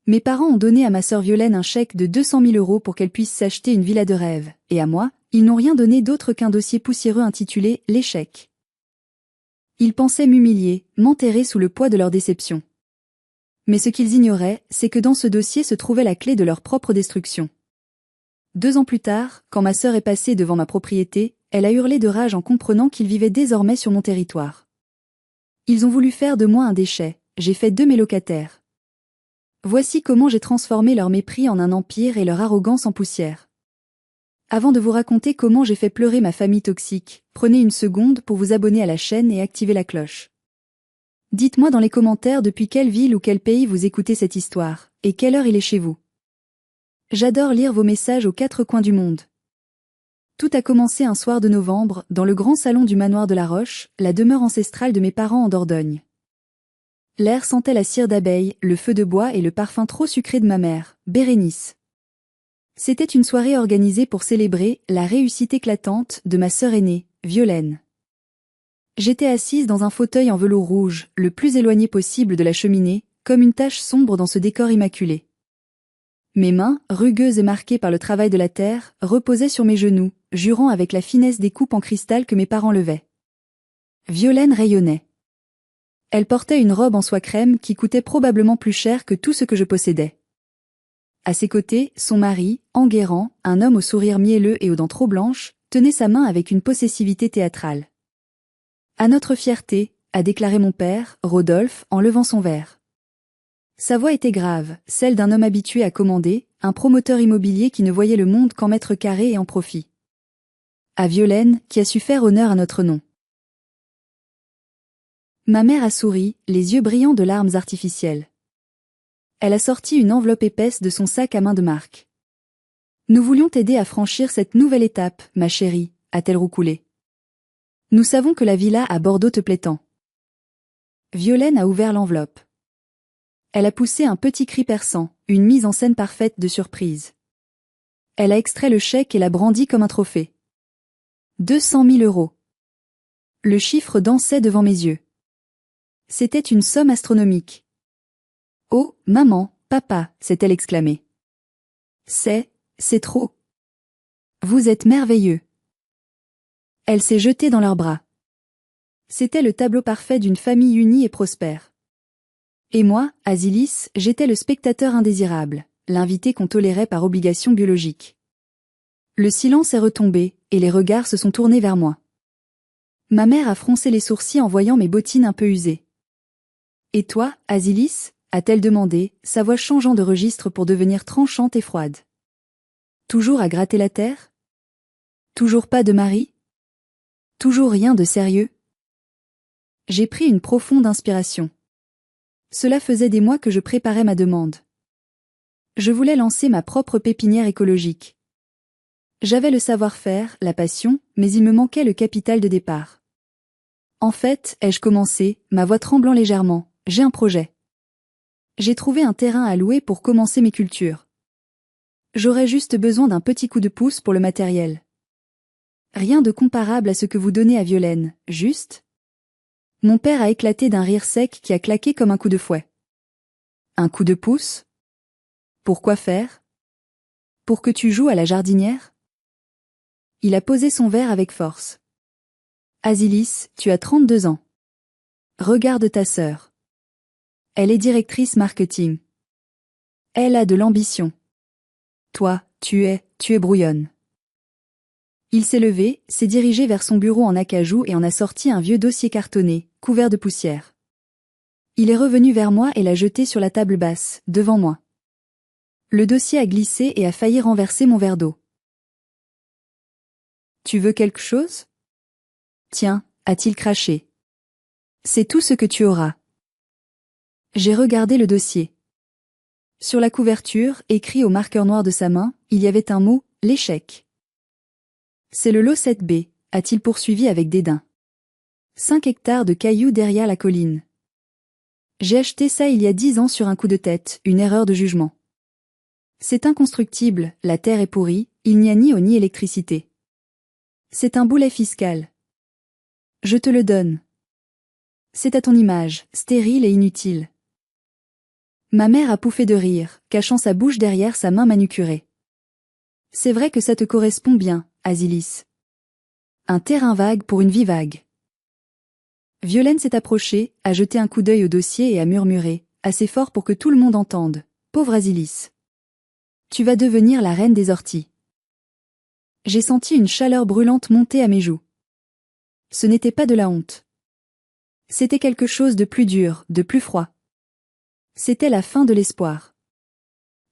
Mes parents ont donné à ma sœur Violaine un chèque de 200 000 € pour qu'elle puisse s'acheter une villa de rêve, et à moi, ils n'ont rien donné d'autre qu'un dossier poussiéreux intitulé « L'échec ». Ils pensaient m'humilier, m'enterrer sous le poids de leur déception. Mais ce qu'ils ignoraient, c'est que dans ce dossier se trouvait la clé de leur propre destruction. 2 ans plus tard, quand ma sœur est passée devant ma propriété, elle a hurlé de rage en comprenant qu'ils vivaient désormais sur mon territoire. Ils ont voulu faire de moi un déchet, j'ai fait d'eux mes locataires. Voici comment j'ai transformé leur mépris en un empire et leur arrogance en poussière. Avant de vous raconter comment j'ai fait pleurer ma famille toxique, prenez une seconde pour vous abonner à la chaîne et activer la cloche. Dites-moi dans les commentaires depuis quelle ville ou quel pays vous écoutez cette histoire, et quelle heure il est chez vous. J'adore lire vos messages aux 4 coins du monde. Tout a commencé un soir de novembre, dans le grand salon du manoir de la Roche, la demeure ancestrale de mes parents en Dordogne. L'air sentait la cire d'abeille, le feu de bois et le parfum trop sucré de ma mère, Bérénice. C'était une soirée organisée pour célébrer la réussite éclatante de ma sœur aînée, Violaine. J'étais assise dans un fauteuil en velours rouge, le plus éloigné possible de la cheminée, comme une tache sombre dans ce décor immaculé. Mes mains, rugueuses et marquées par le travail de la terre, reposaient sur mes genoux, jurant avec la finesse des coupes en cristal que mes parents levaient. Violaine rayonnait. Elle portait une robe en soie crème qui coûtait probablement plus cher que tout ce que je possédais. À ses côtés, son mari, Enguerrand, un homme au sourire mielleux et aux dents trop blanches, tenait sa main avec une possessivité théâtrale. « À notre fierté », a déclaré mon père, Rodolphe, en levant son verre. Sa voix était grave, celle d'un homme habitué à commander, un promoteur immobilier qui ne voyait le monde qu'en mètres carrés et en profit. À Violaine, qui a su faire honneur à notre nom. Ma mère a souri, les yeux brillants de larmes artificielles. Elle a sorti une enveloppe épaisse de son sac à main de marque. « Nous voulions t'aider à franchir cette nouvelle étape, ma chérie », a-t-elle roucoulé. « Nous savons que la villa à Bordeaux te plaît tant. » Violaine a ouvert l'enveloppe. Elle a poussé un petit cri perçant, une mise en scène parfaite de surprise. Elle a extrait le chèque et l'a brandi comme un trophée. 200 000 €. Le chiffre dansait devant mes yeux. C'était une somme astronomique. « Oh, maman, papa », s'est-elle exclamée. « C'est trop. Vous êtes merveilleux. » Elle s'est jetée dans leurs bras. C'était le tableau parfait d'une famille unie et prospère. Et moi, Asilis, j'étais le spectateur indésirable, l'invité qu'on tolérait par obligation biologique. Le silence est retombé, et les regards se sont tournés vers moi. Ma mère a froncé les sourcils en voyant mes bottines un peu usées. « Et toi, Asilis ?» a-t-elle demandé, sa voix changeant de registre pour devenir tranchante et froide. « Toujours à gratter la terre ? Toujours pas de mari ? Toujours rien de sérieux ? » J'ai pris une profonde inspiration. Cela faisait des mois que je préparais ma demande. Je voulais lancer ma propre pépinière écologique. J'avais le savoir-faire, la passion, mais il me manquait le capital de départ. En fait, ai-je commencé, ma voix tremblant légèrement, j'ai un projet. J'ai trouvé un terrain à louer pour commencer mes cultures. J'aurais juste besoin d'un petit coup de pouce pour le matériel. Rien de comparable à ce que vous donnez à Violaine, juste ? Mon père a éclaté d'un rire sec qui a claqué comme un coup de fouet. Un coup de pouce ? Pour quoi faire ? Pour que tu joues à la jardinière ? Il a posé son verre avec force. Asilis, tu as 32 ans. Regarde ta sœur. Elle est directrice marketing. Elle a de l'ambition. Toi, tu es brouillonne. Il s'est levé, s'est dirigé vers son bureau en acajou et en a sorti un vieux dossier cartonné, couvert de poussière. Il est revenu vers moi et l'a jeté sur la table basse, devant moi. Le dossier a glissé et a failli renverser mon verre d'eau. « Tu veux quelque chose ? Tiens, a-t-il craché. C'est tout ce que tu auras. » J'ai regardé le dossier. Sur la couverture, écrit au marqueur noir de sa main, il y avait un mot, l'échec. C'est le lot 7B, a-t-il poursuivi avec dédain. 5 hectares de cailloux derrière la colline. J'ai acheté ça il y a 10 ans sur un coup de tête, une erreur de jugement. C'est inconstructible, la terre est pourrie, il n'y a ni eau ni électricité. C'est un boulet fiscal. Je te le donne. C'est à ton image, stérile et inutile. Ma mère a pouffé de rire, cachant sa bouche derrière sa main manucurée. C'est vrai que ça te correspond bien, Asilis. Un terrain vague pour une vie vague. Violaine s'est approchée, a jeté un coup d'œil au dossier et a murmuré, assez fort pour que tout le monde entende. Pauvre Asilis. Tu vas devenir la reine des orties. J'ai senti une chaleur brûlante monter à mes joues. Ce n'était pas de la honte. C'était quelque chose de plus dur, de plus froid. C'était la fin de l'espoir.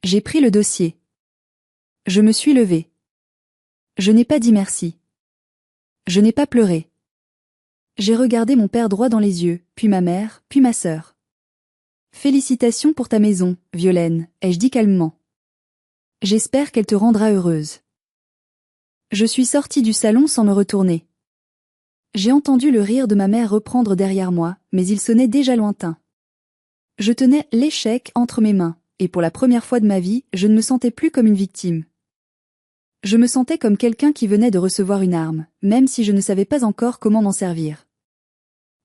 J'ai pris le dossier. Je me suis levée. Je n'ai pas dit merci. Je n'ai pas pleuré. J'ai regardé mon père droit dans les yeux, puis ma mère, puis ma sœur. Félicitations pour ta maison, Violaine, ai-je dit calmement. J'espère qu'elle te rendra heureuse. Je suis sortie du salon sans me retourner. J'ai entendu le rire de ma mère reprendre derrière moi, mais il sonnait déjà lointain. Je tenais l'échec entre mes mains, et pour la première fois de ma vie, je ne me sentais plus comme une victime. Je me sentais comme quelqu'un qui venait de recevoir une arme, même si je ne savais pas encore comment m'en servir.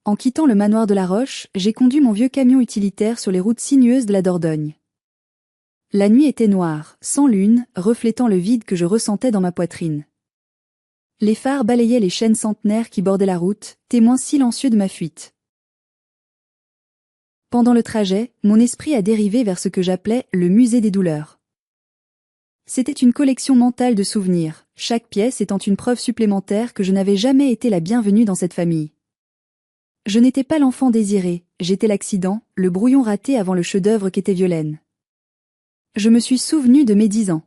En quittant le manoir de la Roche, j'ai conduit mon vieux camion utilitaire sur les routes sinueuses de la Dordogne. La nuit était noire, sans lune, reflétant le vide que je ressentais dans ma poitrine. Les phares balayaient les chênes centenaires qui bordaient la route, témoins silencieux de ma fuite. Pendant le trajet, mon esprit a dérivé vers ce que j'appelais le musée des douleurs. C'était une collection mentale de souvenirs, chaque pièce étant une preuve supplémentaire que je n'avais jamais été la bienvenue dans cette famille. Je n'étais pas l'enfant désiré, j'étais l'accident, le brouillon raté avant le chef-d'œuvre qu'était Violaine. Je me suis souvenu de mes 10 ans.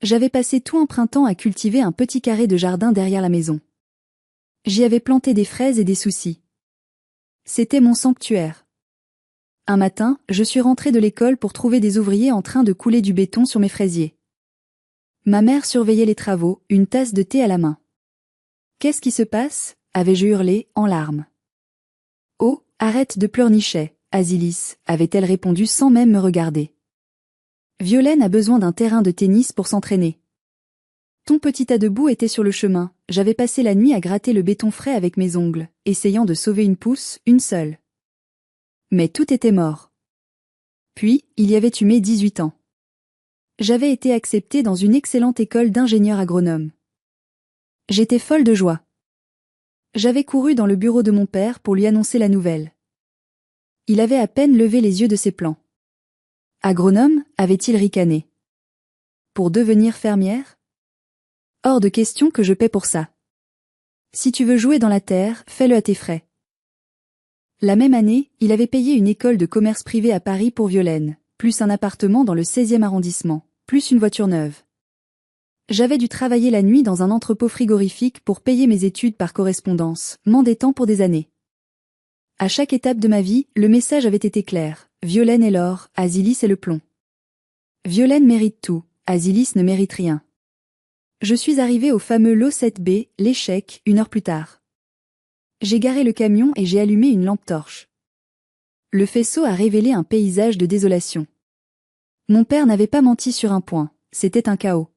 J'avais passé tout un printemps à cultiver un petit carré de jardin derrière la maison. J'y avais planté des fraises et des soucis. C'était mon sanctuaire. Un matin, je suis rentrée de l'école pour trouver des ouvriers en train de couler du béton sur mes fraisiers. Ma mère surveillait les travaux, une tasse de thé à la main. « Qu'est-ce qui se passe ?» avais-je hurlé, en larmes. « Oh, arrête de pleurnicher, Asilis » avait-elle répondu sans même me regarder. « Violaine a besoin d'un terrain de tennis pour s'entraîner. » Ton petit tas de boue était sur le chemin, j'avais passé la nuit à gratter le béton frais avec mes ongles, essayant de sauver une pousse, une seule. Mais tout était mort. Puis, il y avait eu mes 18 ans. J'avais été acceptée dans une excellente école d'ingénieur agronome. J'étais folle de joie. J'avais couru dans le bureau de mon père pour lui annoncer la nouvelle. Il avait à peine levé les yeux de ses plans. Agronome, avait-il ricané. Pour devenir fermière ? Hors de question que je paie pour ça. Si tu veux jouer dans la terre, fais-le à tes frais. La même année, il avait payé une école de commerce privé à Paris pour Violaine, plus un appartement dans le 16e arrondissement, plus une voiture neuve. J'avais dû travailler la nuit dans un entrepôt frigorifique pour payer mes études par correspondance, m'endettant pour des années. À chaque étape de ma vie, le message avait été clair. Violaine est l'or, Asilis est le plomb. Violaine mérite tout, Asilis ne mérite rien. Je suis arrivé au fameux lot 7B, l'échec, 1 heure plus tard. J'ai garé le camion et j'ai allumé une lampe torche. Le faisceau a révélé un paysage de désolation. Mon père n'avait pas menti sur un point, c'était un chaos.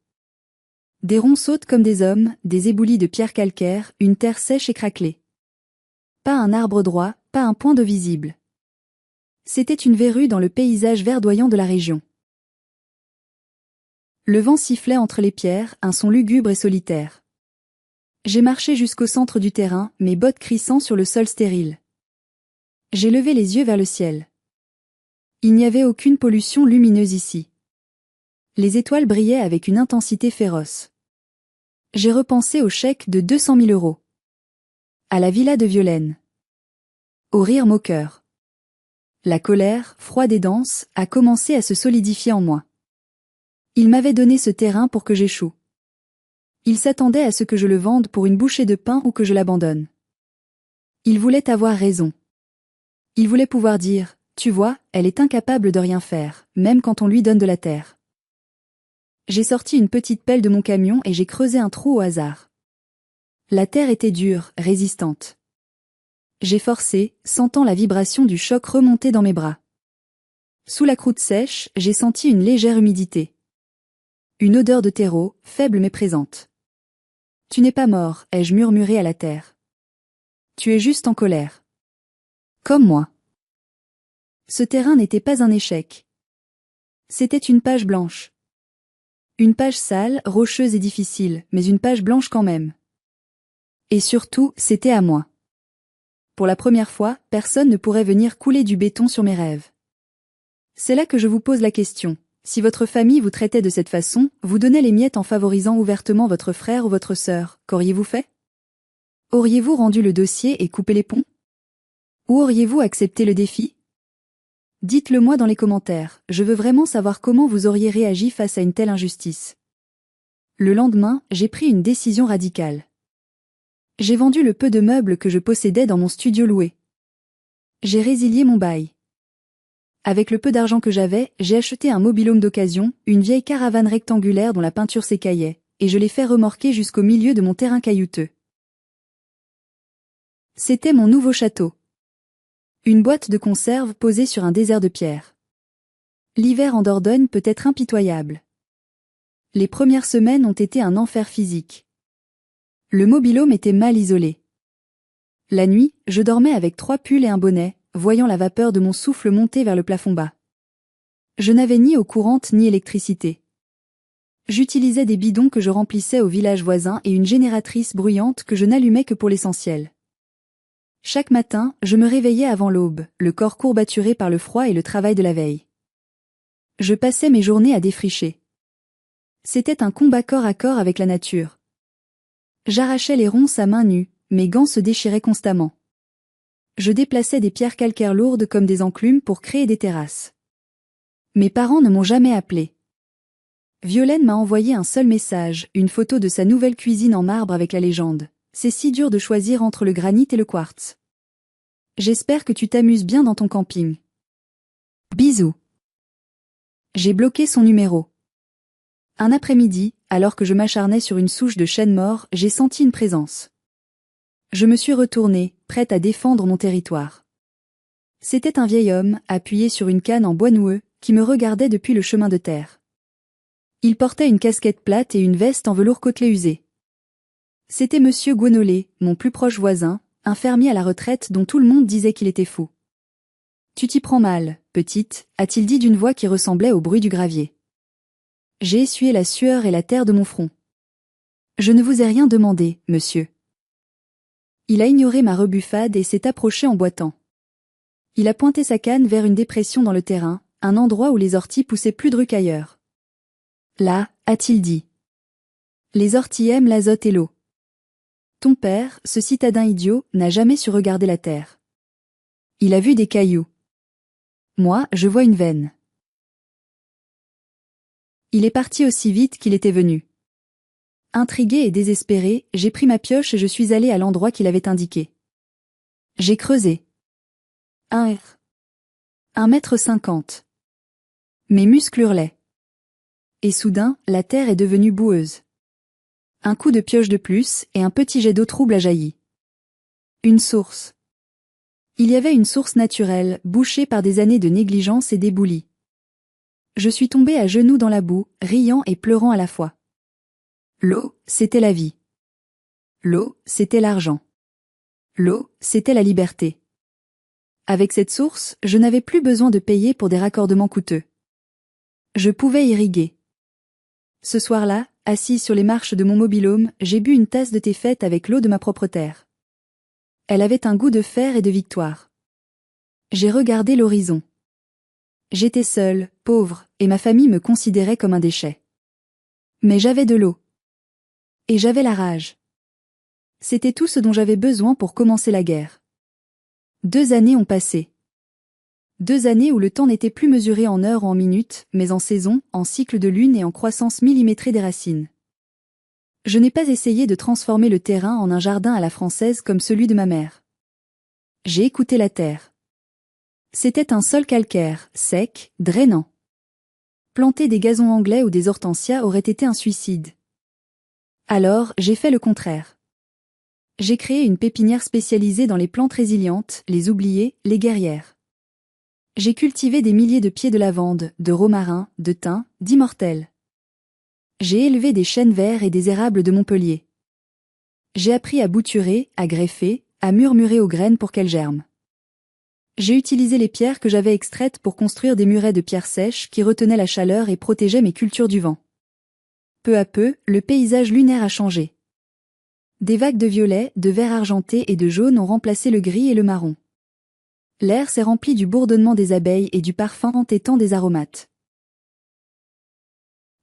Des ronds sautent comme des hommes, des éboulis de pierres calcaires, une terre sèche et craquelée. Pas un arbre droit, pas un point d'eau visible. C'était une verrue dans le paysage verdoyant de la région. Le vent sifflait entre les pierres, un son lugubre et solitaire. J'ai marché jusqu'au centre du terrain, mes bottes crissant sur le sol stérile. J'ai levé les yeux vers le ciel. Il n'y avait aucune pollution lumineuse ici. Les étoiles brillaient avec une intensité féroce. J'ai repensé au chèque de 200 000 €. À la villa de Violaine. Au rire moqueur. La colère, froide et dense, a commencé à se solidifier en moi. Il m'avait donné ce terrain pour que j'échoue. Il s'attendait à ce que je le vende pour une bouchée de pain ou que je l'abandonne. Il voulait avoir raison. Il voulait pouvoir dire, tu vois, elle est incapable de rien faire, même quand on lui donne de la terre. J'ai sorti une petite pelle de mon camion et j'ai creusé un trou au hasard. La terre était dure, résistante. J'ai forcé, sentant la vibration du choc remonter dans mes bras. Sous la croûte sèche, j'ai senti une légère humidité. Une odeur de terreau, faible mais présente. Tu n'es pas mort, ai-je murmuré à la terre. Tu es juste en colère. Comme moi. Ce terrain n'était pas un échec. C'était une page blanche. Une page sale, rocheuse et difficile, mais une page blanche quand même. Et surtout, c'était à moi. Pour la première fois, personne ne pourrait venir couler du béton sur mes rêves. C'est là que je vous pose la question. Si votre famille vous traitait de cette façon, vous donnait les miettes en favorisant ouvertement votre frère ou votre sœur, qu'auriez-vous fait? Auriez-vous rendu le dossier et coupé les ponts? Ou auriez-vous accepté le défi? Dites-le moi dans les commentaires, je veux vraiment savoir comment vous auriez réagi face à une telle injustice. Le lendemain, j'ai pris une décision radicale. J'ai vendu le peu de meubles que je possédais dans mon studio loué. J'ai résilié mon bail. Avec le peu d'argent que j'avais, j'ai acheté un mobil-home d'occasion, une vieille caravane rectangulaire dont la peinture s'écaillait, et je l'ai fait remorquer jusqu'au milieu de mon terrain caillouteux. C'était mon nouveau château. Une boîte de conserve posée sur un désert de pierre. L'hiver en Dordogne peut être impitoyable. Les premières semaines ont été un enfer physique. Le mobil-home était mal isolé. La nuit, je dormais avec 3 pulls et un bonnet, voyant la vapeur de mon souffle monter vers le plafond bas. Je n'avais ni eau courante ni électricité. J'utilisais des bidons que je remplissais au village voisin et une génératrice bruyante que je n'allumais que pour l'essentiel. Chaque matin, je me réveillais avant l'aube, le corps courbaturé par le froid et le travail de la veille. Je passais mes journées à défricher. C'était un combat corps à corps avec la nature. J'arrachais les ronces à main nue, mes gants se déchiraient constamment. Je déplaçais des pierres calcaires lourdes comme des enclumes pour créer des terrasses. Mes parents ne m'ont jamais appelé. Violaine m'a envoyé un seul message, une photo de sa nouvelle cuisine en marbre avec la légende. C'est si dur de choisir entre le granit et le quartz. J'espère que tu t'amuses bien dans ton camping. Bisous. J'ai bloqué son numéro. Un après-midi, alors que je m'acharnais sur une souche de chêne mort, j'ai senti une présence. Je me suis retournée, prête à défendre mon territoire. C'était un vieil homme, appuyé sur une canne en bois noueux, qui me regardait depuis le chemin de terre. Il portait une casquette plate et une veste en velours côtelé usé. C'était monsieur Guenolé, mon plus proche voisin, un fermier à la retraite dont tout le monde disait qu'il était fou. « Tu t'y prends mal, petite », a-t-il dit d'une voix qui ressemblait au bruit du gravier. J'ai essuyé la sueur et la terre de mon front. « Je ne vous ai rien demandé, monsieur. » Il a ignoré ma rebuffade et s'est approché en boitant. Il a pointé sa canne vers une dépression dans le terrain, un endroit où les orties poussaient plus dru qu'ailleurs. « Là, a-t-il dit. Les orties aiment l'azote et l'eau. Ton père, ce citadin idiot, n'a jamais su regarder la terre. Il a vu des cailloux. Moi, je vois une veine. » Il est parti aussi vite qu'il était venu. Intrigué et désespéré, j'ai pris ma pioche et je suis allé à l'endroit qu'il avait indiqué. J'ai creusé. 1,50 m. Mes muscles hurlaient. Et soudain, la terre est devenue boueuse. Un coup de pioche de plus, et un petit jet d'eau trouble a jailli. Une source. Il y avait une source naturelle, bouchée par des années de négligence et d'éboulis. Je suis tombé à genoux dans la boue, riant et pleurant à la fois. L'eau, c'était la vie. L'eau, c'était l'argent. L'eau, c'était la liberté. Avec cette source, je n'avais plus besoin de payer pour des raccordements coûteux. Je pouvais irriguer. Ce soir-là, assise sur les marches de mon mobil-home, j'ai bu une tasse de thé faite avec l'eau de ma propre terre. Elle avait un goût de fer et de victoire. J'ai regardé l'horizon. J'étais seule, pauvre, et ma famille me considérait comme un déchet. Mais j'avais de l'eau. Et j'avais la rage. C'était tout ce dont j'avais besoin pour commencer la guerre. 2 années ont passé. 2 années où le temps n'était plus mesuré en heures ou en minutes, mais en saisons, en cycles de lune et en croissance millimétrée des racines. Je n'ai pas essayé de transformer le terrain en un jardin à la française comme celui de ma mère. J'ai écouté la terre. C'était un sol calcaire, sec, drainant. Planter des gazons anglais ou des hortensias aurait été un suicide. Alors, j'ai fait le contraire. J'ai créé une pépinière spécialisée dans les plantes résilientes, les oubliées, les guerrières. J'ai cultivé des milliers de pieds de lavande, de romarin, de thym, d'immortelles. J'ai élevé des chênes verts et des érables de Montpellier. J'ai appris à bouturer, à greffer, à murmurer aux graines pour qu'elles germent. J'ai utilisé les pierres que j'avais extraites pour construire des murets de pierres sèches qui retenaient la chaleur et protégeaient mes cultures du vent. Peu à peu, le paysage lunaire a changé. Des vagues de violet, de vert argenté et de jaune ont remplacé le gris et le marron. L'air s'est rempli du bourdonnement des abeilles et du parfum entêtant des aromates.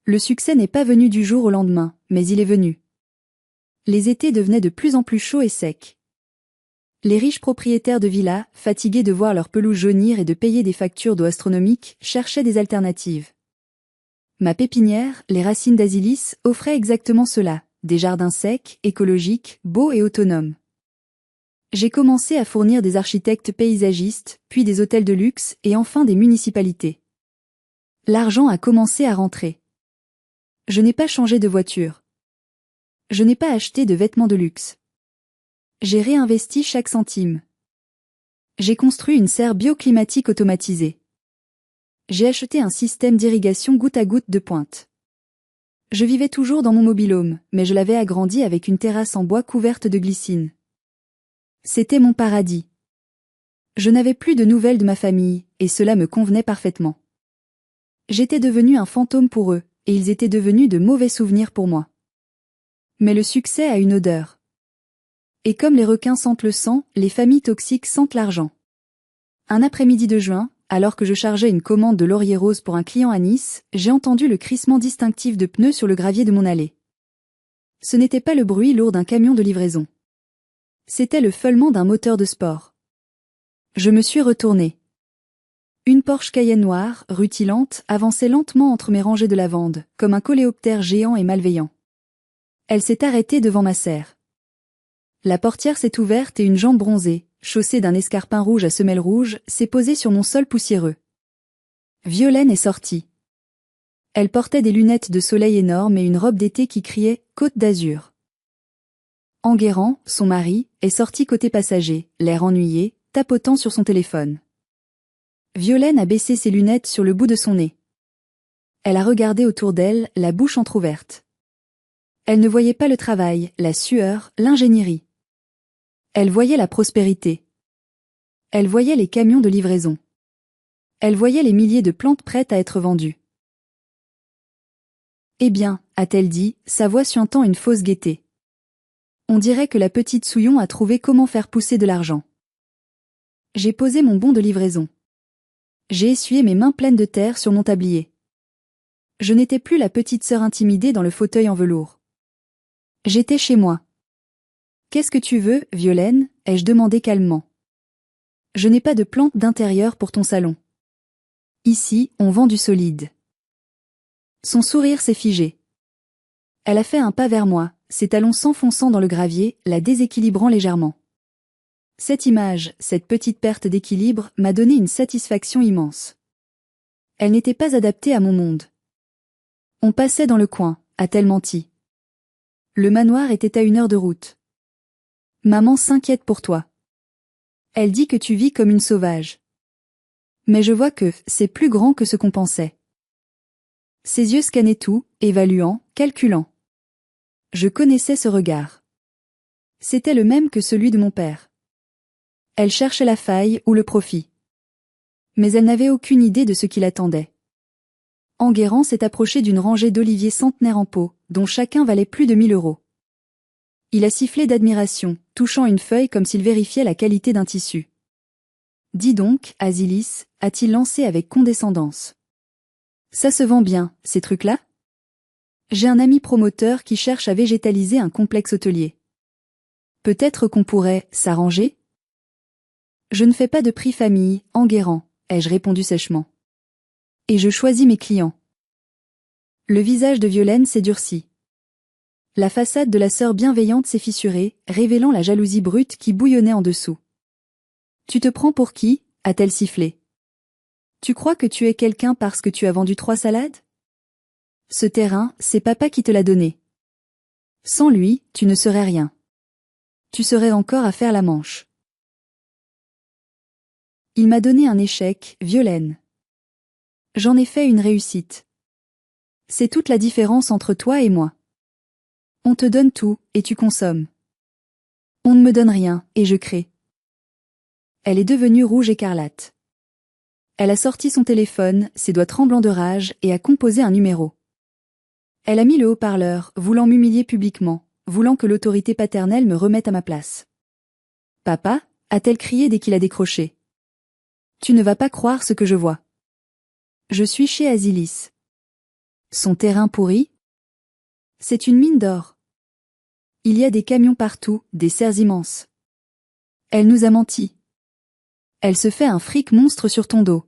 Le succès n'est pas venu du jour au lendemain, mais il est venu. Les étés devenaient de plus en plus chauds et secs. Les riches propriétaires de villas, fatigués de voir leur pelouse jaunir et de payer des factures d'eau astronomiques, cherchaient des alternatives. Ma pépinière, les racines d'Asilis, offrait exactement cela, des jardins secs, écologiques, beaux et autonomes. J'ai commencé à fournir des architectes paysagistes, puis des hôtels de luxe et enfin des municipalités. L'argent a commencé à rentrer. Je n'ai pas changé de voiture. Je n'ai pas acheté de vêtements de luxe. J'ai réinvesti chaque centime. J'ai construit une serre bioclimatique automatisée. J'ai acheté un système d'irrigation goutte à goutte de pointe. Je vivais toujours dans mon mobil-home, mais je l'avais agrandi avec une terrasse en bois couverte de glycine. C'était mon paradis. Je n'avais plus de nouvelles de ma famille, et cela me convenait parfaitement. J'étais devenu un fantôme pour eux, et ils étaient devenus de mauvais souvenirs pour moi. Mais le succès a une odeur. Et comme les requins sentent le sang, les familles toxiques sentent l'argent. Un après-midi de juin, alors que je chargeais une commande de laurier rose pour un client à Nice, j'ai entendu le crissement distinctif de pneus sur le gravier de mon allée. Ce n'était pas le bruit lourd d'un camion de livraison. C'était le feulement d'un moteur de sport. Je me suis retourné. Une Porsche Cayenne noire, rutilante, avançait lentement entre mes rangées de lavande, comme un coléoptère géant et malveillant. Elle s'est arrêtée devant ma serre. La portière s'est ouverte et une jambe bronzée, chaussée d'un escarpin rouge à semelles rouges, s'est posée sur mon sol poussiéreux. Violaine est sortie. Elle portait des lunettes de soleil énormes et une robe d'été qui criait « Côte d'Azur ». Enguerrand, son mari, est sorti côté passager, l'air ennuyé, tapotant sur son téléphone. Violaine a baissé ses lunettes sur le bout de son nez. Elle a regardé autour d'elle, la bouche entr'ouverte. Elle ne voyait pas le travail, la sueur, l'ingénierie. Elle voyait la prospérité. Elle voyait les camions de livraison. Elle voyait les milliers de plantes prêtes à être vendues. Eh bien, a-t-elle dit, sa voix suintant une fausse gaieté. On dirait que la petite Souillon a trouvé comment faire pousser de l'argent. J'ai posé mon bon de livraison. J'ai essuyé mes mains pleines de terre sur mon tablier. Je n'étais plus la petite sœur intimidée dans le fauteuil en velours. J'étais chez moi. « Qu'est-ce que tu veux, Violaine ?» ai-je demandé calmement. « Je n'ai pas de plante d'intérieur pour ton salon. Ici, on vend du solide. » Son sourire s'est figé. Elle a fait un pas vers moi, ses talons s'enfonçant dans le gravier, la déséquilibrant légèrement. Cette image, cette petite perte d'équilibre, m'a donné une satisfaction immense. Elle n'était pas adaptée à mon monde. On passait dans le coin, a-t-elle menti. Le manoir était à 1 heure de route. Maman s'inquiète pour toi. Elle dit que tu vis comme une sauvage. Mais je vois que c'est plus grand que ce qu'on pensait. Ses yeux scannaient tout, évaluant, calculant. Je connaissais ce regard. C'était le même que celui de mon père. Elle cherchait la faille ou le profit. Mais elle n'avait aucune idée de ce qui l'attendait. Enguerrand s'est approché d'une rangée d'oliviers centenaires en pot, dont chacun valait plus de 1 000 euros. Il a sifflé d'admiration, touchant une feuille comme s'il vérifiait la qualité d'un tissu. « Dis donc, Asilis » a-t-il lancé avec condescendance. « Ça se vend bien, ces trucs-là ? J'ai un ami promoteur qui cherche à végétaliser un complexe hôtelier. Peut-être qu'on pourrait s'arranger ? Je ne fais pas de prix famille, Enguerrand, ai-je répondu sèchement. Et je choisis mes clients. Le visage de Violaine s'est durci. La façade de la sœur bienveillante s'est fissurée, révélant la jalousie brute qui bouillonnait en dessous. « Tu te prends pour qui ?» a-t-elle sifflé. « Tu crois que tu es quelqu'un parce que tu as vendu 3 salades ? Ce terrain, c'est papa qui te l'a donné. Sans lui, tu ne serais rien. Tu serais encore à faire la manche. » Il m'a donné un échec, Violaine. J'en ai fait une réussite. C'est toute la différence entre toi et moi. On te donne tout, et tu consommes. On ne me donne rien, et je crée. Elle est devenue rouge écarlate. Elle a sorti son téléphone, ses doigts tremblants de rage, et a composé un numéro. Elle a mis le haut-parleur, voulant m'humilier publiquement, voulant que l'autorité paternelle me remette à ma place. « Papa » a-t-elle crié dès qu'il a décroché. « Tu ne vas pas croire ce que je vois. Je suis chez Azilis. Son terrain pourri ? C'est une mine d'or. Il y a des camions partout, des serres immenses. Elle nous a menti. Elle se fait un fric monstre sur ton dos. »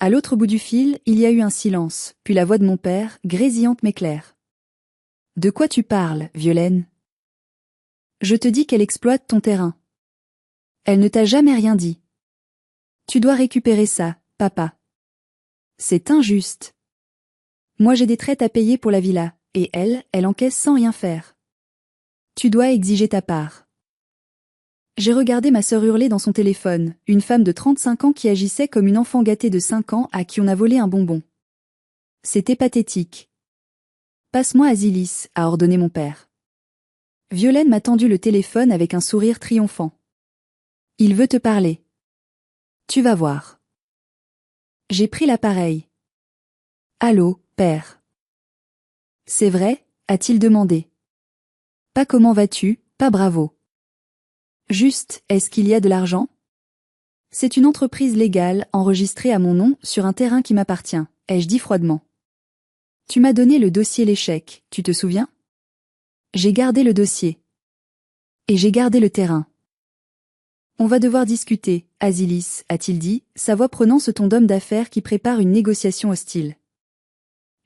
À l'autre bout du fil, il y a eu un silence, puis la voix de mon père, grésillante mais claire. « De quoi tu parles, Violaine ? Je te dis qu'elle exploite ton terrain. Elle ne t'a jamais rien dit. Tu dois récupérer ça, papa. C'est injuste. Moi j'ai des traites à payer pour la villa, et elle encaisse sans rien faire. Tu dois exiger ta part. » J'ai regardé ma sœur hurler dans son téléphone, une femme de 35 ans qui agissait comme une enfant gâtée de 5 ans à qui on a volé un bonbon. C'était pathétique. « Passe-moi Azilis » a ordonné mon père. Violaine m'a tendu le téléphone avec un sourire triomphant. « Il veut te parler. Tu vas voir. » J'ai pris l'appareil. « Allô, père. »« C'est vrai ?» a-t-il demandé. « Pas comment vas-tu, pas bravo. Juste, est-ce qu'il y a de l'argent ? C'est une entreprise légale, enregistrée à mon nom, sur un terrain qui m'appartient, ai-je dit froidement. Tu m'as donné le dossier l'échec, tu te souviens ? J'ai gardé le dossier. Et j'ai gardé le terrain. On va devoir discuter, Azilis, a-t-il dit, sa voix prenant ce ton d'homme d'affaires qui prépare une négociation hostile.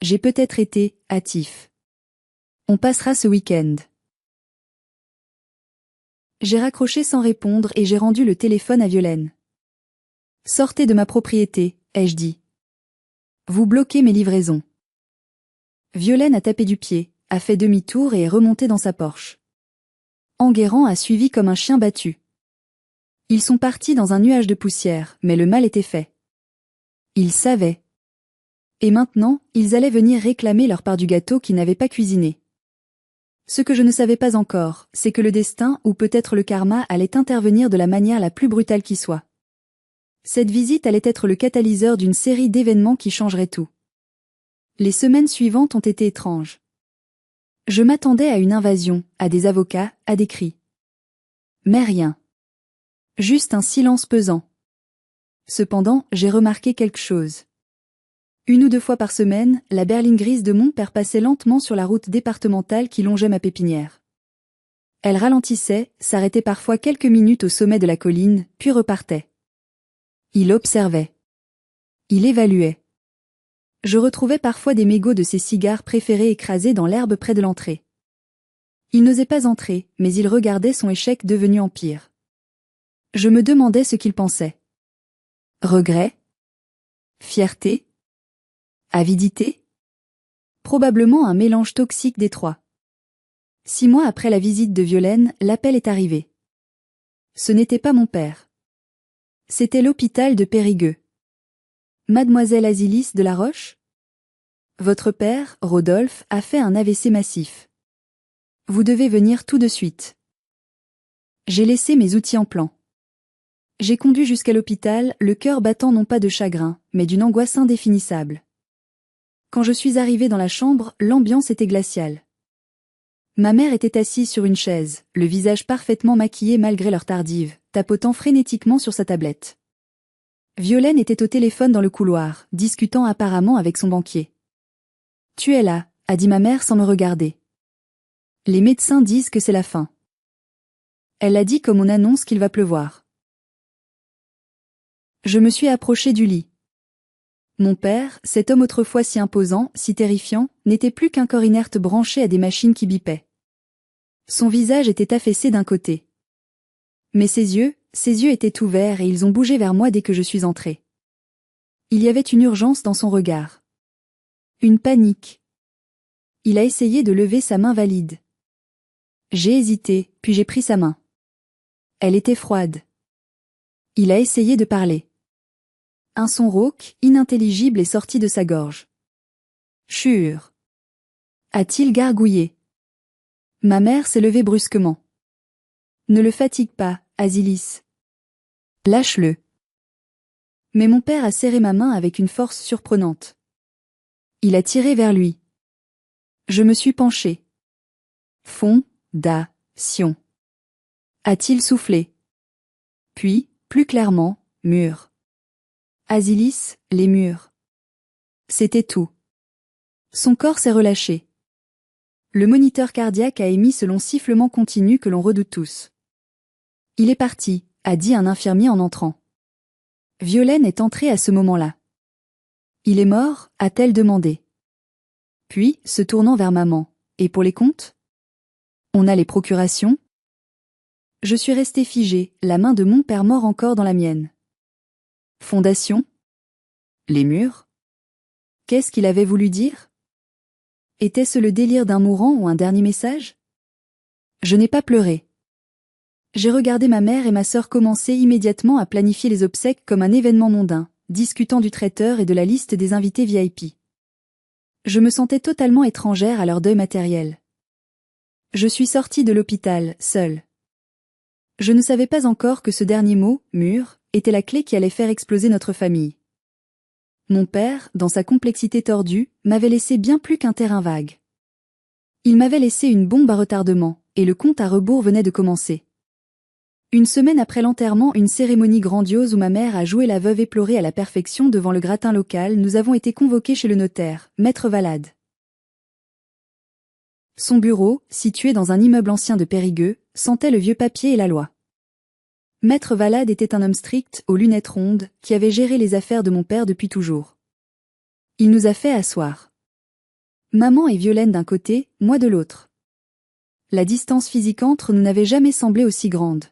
J'ai peut-être été hâtif. On passera ce week-end. J'ai raccroché sans répondre et j'ai rendu le téléphone à Violaine. Sortez de ma propriété, ai-je dit. Vous bloquez mes livraisons. Violaine a tapé du pied, a fait demi-tour et est remontée dans sa Porsche. Enguerrand a suivi comme un chien battu. Ils sont partis dans un nuage de poussière, mais le mal était fait. Ils savaient. Et maintenant, ils allaient venir réclamer leur part du gâteau qu'ils n'avaient pas cuisiné. Ce que je ne savais pas encore, c'est que le destin ou peut-être le karma allait intervenir de la manière la plus brutale qui soit. Cette visite allait être le catalyseur d'une série d'événements qui changeraient tout. Les semaines suivantes ont été étranges. Je m'attendais à une invasion, à des avocats, à des cris. Mais rien. Juste un silence pesant. Cependant, j'ai remarqué quelque chose. 1 ou 2 fois par semaine, la berline grise de mon père passait lentement sur la route départementale qui longeait ma pépinière. Elle ralentissait, s'arrêtait parfois quelques minutes au sommet de la colline, puis repartait. Il observait. Il évaluait. Je retrouvais parfois des mégots de ses cigares préférés écrasés dans l'herbe près de l'entrée. Il n'osait pas entrer, mais il regardait son échec devenu empire. Je me demandais ce qu'il pensait. Regret ? Fierté ? Avidité ? Probablement un mélange toxique des trois. 6 mois après la visite de Violaine, l'appel est arrivé. Ce n'était pas mon père. C'était l'hôpital de Périgueux. Mademoiselle Azilis de la Roche ? Votre père, Rodolphe, a fait un AVC massif. Vous devez venir tout de suite. J'ai laissé mes outils en plan. J'ai conduit jusqu'à l'hôpital, le cœur battant non pas de chagrin, mais d'une angoisse indéfinissable. Quand je suis arrivée dans la chambre, l'ambiance était glaciale. Ma mère était assise sur une chaise, le visage parfaitement maquillé malgré l'heure tardive, tapotant frénétiquement sur sa tablette. Violaine était au téléphone dans le couloir, discutant apparemment avec son banquier. « Tu es là », a dit ma mère sans me regarder. « Les médecins disent que c'est la fin. » Elle a dit comme on annonce qu'il va pleuvoir. Je me suis approchée du lit. Mon père, cet homme autrefois si imposant, si terrifiant, n'était plus qu'un corps inerte branché à des machines qui bipaient. Son visage était affaissé d'un côté. Mais ses yeux étaient ouverts et ils ont bougé vers moi dès que je suis entrée. Il y avait une urgence dans son regard. Une panique. Il a essayé de lever sa main valide. J'ai hésité, puis j'ai pris sa main. Elle était froide. Il a essayé de parler. Un son rauque, inintelligible est sorti de sa gorge. Chut, a-t-il gargouillé. Ma mère s'est levée brusquement. Ne le fatigue pas, Azilis. Lâche-le. Mais mon père a serré ma main avec une force surprenante. Il a tiré vers lui. Je me suis penchée. Fondation. A-t-il soufflé. Puis, plus clairement, mur. Asilis, les murs. C'était tout. Son corps s'est relâché. Le moniteur cardiaque a émis ce long sifflement continu que l'on redoute tous. Il est parti, a dit un infirmier en entrant. Violaine est entrée à ce moment-là. Il est mort, a-t-elle demandé. Puis, se tournant vers maman. Et pour les comptes? On a les procurations? Je suis restée figée, la main de mon père mort encore dans la mienne. Fondation? Les murs? Qu'est-ce qu'il avait voulu dire? Était-ce le délire d'un mourant ou un dernier message? Je n'ai pas pleuré. J'ai regardé ma mère et ma sœur commencer immédiatement à planifier les obsèques comme un événement mondain, discutant du traiteur et de la liste des invités VIP. Je me sentais totalement étrangère à leur deuil matériel. Je suis sortie de l'hôpital, seule. Je ne savais pas encore que ce dernier mot, mur, était la clé qui allait faire exploser notre famille. Mon père, dans sa complexité tordue, m'avait laissé bien plus qu'un terrain vague. Il m'avait laissé une bombe à retardement, et le compte à rebours venait de commencer. Une semaine après l'enterrement, une cérémonie grandiose où ma mère a joué la veuve éplorée à la perfection devant le gratin local, nous avons été convoqués chez le notaire, Maître Valade. Son bureau, situé dans un immeuble ancien de Périgueux, sentait le vieux papier et la loi. Maître Valade était un homme strict, aux lunettes rondes, qui avait géré les affaires de mon père depuis toujours. Il nous a fait asseoir. Maman et Violaine d'un côté, moi de l'autre. La distance physique entre nous n'avait jamais semblé aussi grande.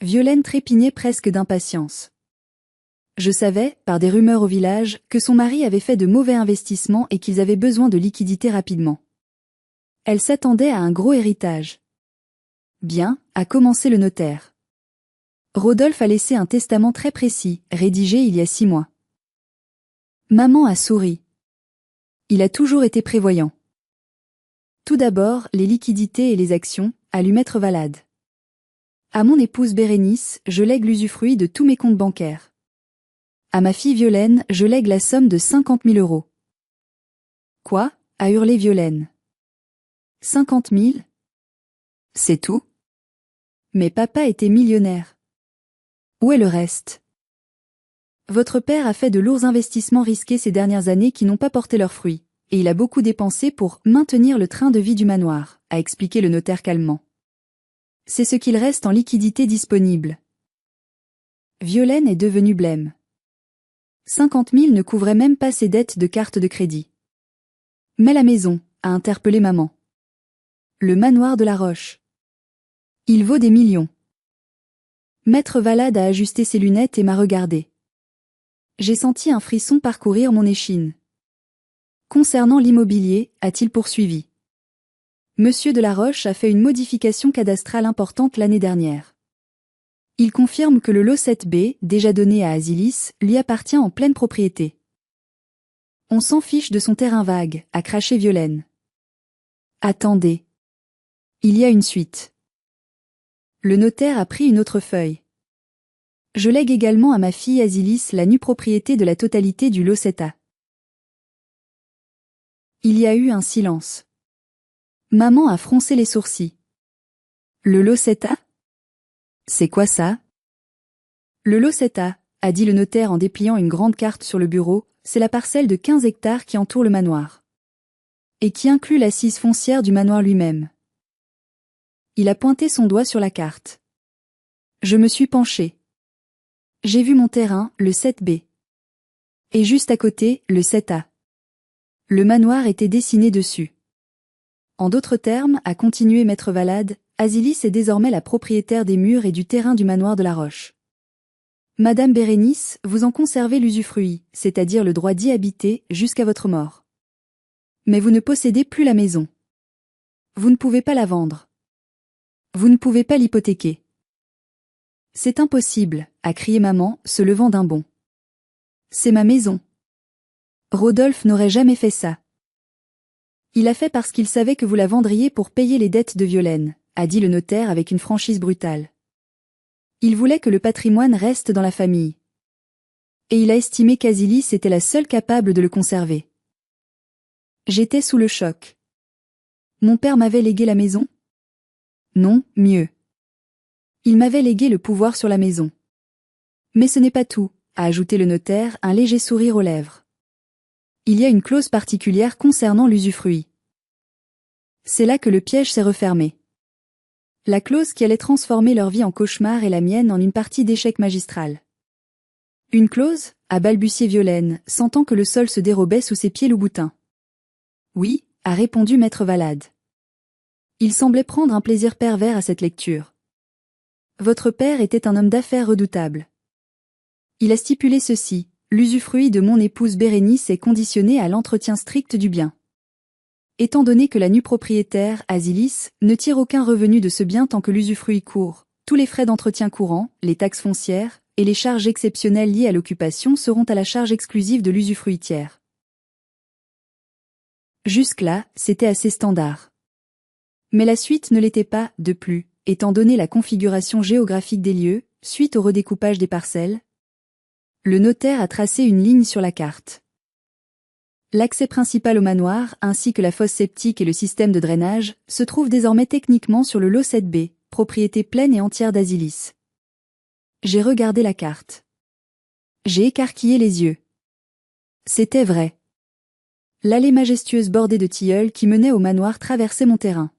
Violaine trépignait presque d'impatience. Je savais, par des rumeurs au village, que son mari avait fait de mauvais investissements et qu'ils avaient besoin de liquidités rapidement. Elle s'attendait à un gros héritage. Bien, a commencé le notaire. Rodolphe a laissé un testament très précis, rédigé il y a 6 mois. Maman a souri. Il a toujours été prévoyant. Tout d'abord, les liquidités et les actions, a lu Maître Valade. À mon épouse Bérénice, je lègue l'usufruit de tous mes comptes bancaires. À ma fille Violaine, je lègue la somme de 50 000 €. Quoi? A hurlé Violaine. 50 000? C'est tout? Mais papa était millionnaire. Où est le reste? Votre père a fait de lourds investissements risqués ces dernières années qui n'ont pas porté leurs fruits, et il a beaucoup dépensé pour maintenir le train de vie du manoir, a expliqué le notaire calmement. C'est ce qu'il reste en liquidité disponible. Violaine est devenue blême. 50 000 ne couvraient même pas ses dettes de carte de crédit. Mais la maison, a interpellé maman. Le manoir de la Roche. Il vaut des millions. Maître Valade a ajusté ses lunettes et m'a regardé. J'ai senti un frisson parcourir mon échine. Concernant l'immobilier, a-t-il poursuivi. Monsieur de la Roche a fait une modification cadastrale importante l'année dernière. Il confirme que le lot 7B, déjà donné à Asilis, lui appartient en pleine propriété. On s'en fiche de son terrain vague, a craché Violaine. Attendez. Il y a une suite. Le notaire a pris une autre feuille. Je lègue également à ma fille Asilis la nue propriété de la totalité du lot 7A. Il y a eu un silence. Maman a froncé les sourcils. Le lot 7A? C'est quoi ça? Le lot 7A, a dit le notaire en dépliant une grande carte sur le bureau, c'est la parcelle de 15 hectares qui entoure le manoir. Et qui inclut l'assise foncière du manoir lui-même. Il a pointé son doigt sur la carte. Je me suis penchée. J'ai vu mon terrain, le 7B. Et juste à côté, le 7A. Le manoir était dessiné dessus. En d'autres termes, a continué Maître Valade, Asilis est désormais la propriétaire des murs et du terrain du manoir de la Roche. Madame Bérénice, vous en conservez l'usufruit, c'est-à-dire le droit d'y habiter, jusqu'à votre mort. Mais vous ne possédez plus la maison. Vous ne pouvez pas la vendre. Vous ne pouvez pas l'hypothéquer. C'est impossible, a crié maman, se levant d'un bond. C'est ma maison. Rodolphe n'aurait jamais fait ça. Il a fait parce qu'il savait que vous la vendriez pour payer les dettes de Violaine, a dit le notaire avec une franchise brutale. Il voulait que le patrimoine reste dans la famille. Et il a estimé qu'Asilis était la seule capable de le conserver. J'étais sous le choc. Mon père m'avait légué la maison? Non, mieux. Il m'avait légué le pouvoir sur la maison. Mais ce n'est pas tout, a ajouté le notaire, un léger sourire aux lèvres. Il y a une clause particulière concernant l'usufruit. C'est là que le piège s'est refermé. La clause qui allait transformer leur vie en cauchemar et la mienne en une partie d'échec magistral. Une clause, a balbutié Violaine, sentant que le sol se dérobait sous ses pieds loup-boutin. Oui, a répondu maître Valade. Il semblait prendre un plaisir pervers à cette lecture. Votre père était un homme d'affaires redoutable. Il a stipulé ceci, l'usufruit de mon épouse Bérénice est conditionné à l'entretien strict du bien. Étant donné que la nue propriétaire, Asilis, ne tire aucun revenu de ce bien tant que l'usufruit court, tous les frais d'entretien courant, les taxes foncières, et les charges exceptionnelles liées à l'occupation seront à la charge exclusive de l'usufruitière. Jusque-là, c'était assez standard. Mais la suite ne l'était pas, de plus, étant donné la configuration géographique des lieux, suite au redécoupage des parcelles. Le notaire a tracé une ligne sur la carte. L'accès principal au manoir, ainsi que la fosse septique et le système de drainage, se trouvent désormais techniquement sur le lot 7B, propriété pleine et entière d'Asilis. J'ai regardé la carte. J'ai écarquillé les yeux. C'était vrai. L'allée majestueuse bordée de tilleuls qui menait au manoir traversait mon terrain.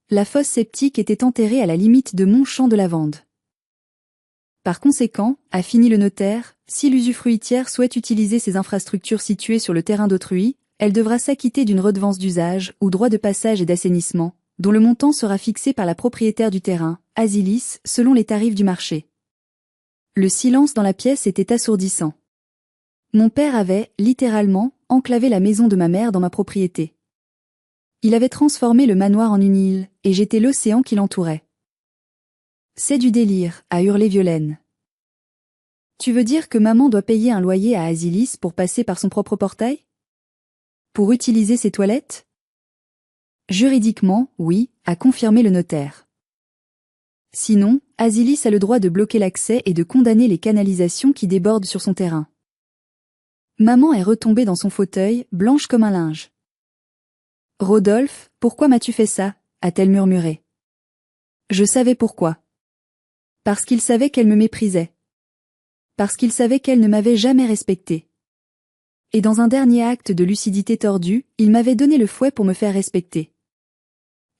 La fosse septique était enterrée à la limite de mon champ de lavande. Par conséquent, a fini le notaire, si l'usufruitière souhaite utiliser ces infrastructures situées sur le terrain d'autrui, elle devra s'acquitter d'une redevance d'usage ou droit de passage et d'assainissement, dont le montant sera fixé par la propriétaire du terrain, Asilis, selon les tarifs du marché. Le silence dans la pièce était assourdissant. Mon père avait, littéralement, enclavé la maison de ma mère dans ma propriété. Il avait transformé le manoir en une île, et j'étais l'océan qui l'entourait. C'est du délire, a hurlé Violaine. Tu veux dire que maman doit payer un loyer à Asilis pour passer par son propre portail? Pour utiliser ses toilettes? Juridiquement, oui, a confirmé le notaire. Sinon, Asilis a le droit de bloquer l'accès et de condamner les canalisations qui débordent sur son terrain. Maman est retombée dans son fauteuil, blanche comme un linge. Rodolphe, pourquoi m'as-tu fait ça? A-t-elle murmuré. Je savais pourquoi. Parce qu'il savait qu'elle me méprisait. Parce qu'il savait qu'elle ne m'avait jamais respectée. Et dans un dernier acte de lucidité tordue, il m'avait donné le fouet pour me faire respecter.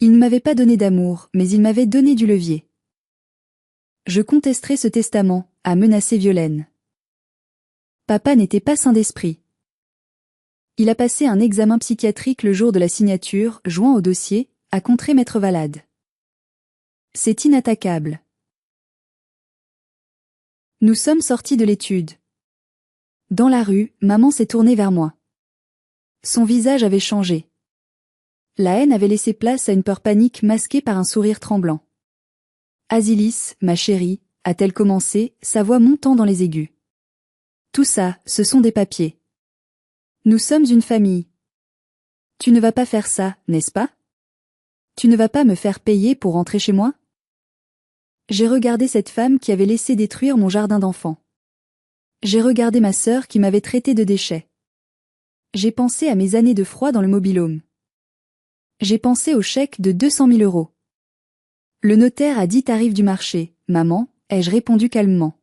Il ne m'avait pas donné d'amour, mais il m'avait donné du levier. Je contesterai ce testament, a menacé Violaine. Papa n'était pas sain d'esprit. Il a passé un examen psychiatrique le jour de la signature, joint au dossier, a contré maître Valade. C'est inattaquable. Nous sommes sortis de l'étude. Dans la rue, maman s'est tournée vers moi. Son visage avait changé. La haine avait laissé place à une peur panique masquée par un sourire tremblant. Asilis, ma chérie, a-t-elle commencé, sa voix montant dans les aigus. Tout ça, ce sont des papiers. Nous sommes une famille. Tu ne vas pas faire ça, n'est-ce pas? Tu ne vas pas me faire payer pour rentrer chez moi? J'ai regardé cette femme qui avait laissé détruire mon jardin d'enfants. J'ai regardé ma sœur qui m'avait traité de déchet. J'ai pensé à mes années de froid dans le mobil-home. J'ai pensé au chèque de 200 000 €. Le notaire a dit tarif du marché, maman, ai-je répondu calmement.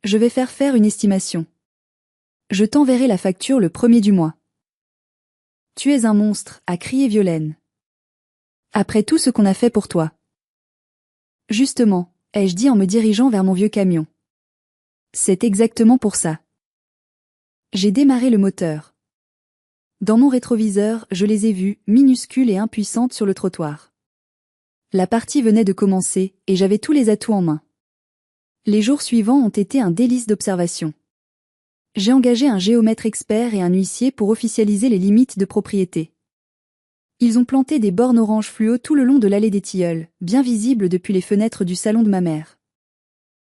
Je vais faire une estimation. Je t'enverrai la facture le 1er du mois. Tu es un monstre, a crié Violaine. Après tout ce qu'on a fait pour toi. Justement, ai-je dit en me dirigeant vers mon vieux camion. C'est exactement pour ça. J'ai démarré le moteur. Dans mon rétroviseur, je les ai vues, minuscules et impuissantes sur le trottoir. La partie venait de commencer, et j'avais tous les atouts en main. Les jours suivants ont été un délice d'observation. J'ai engagé un géomètre expert et un huissier pour officialiser les limites de propriété. Ils ont planté des bornes orange fluo tout le long de l'allée des tilleuls, bien visibles depuis les fenêtres du salon de ma mère.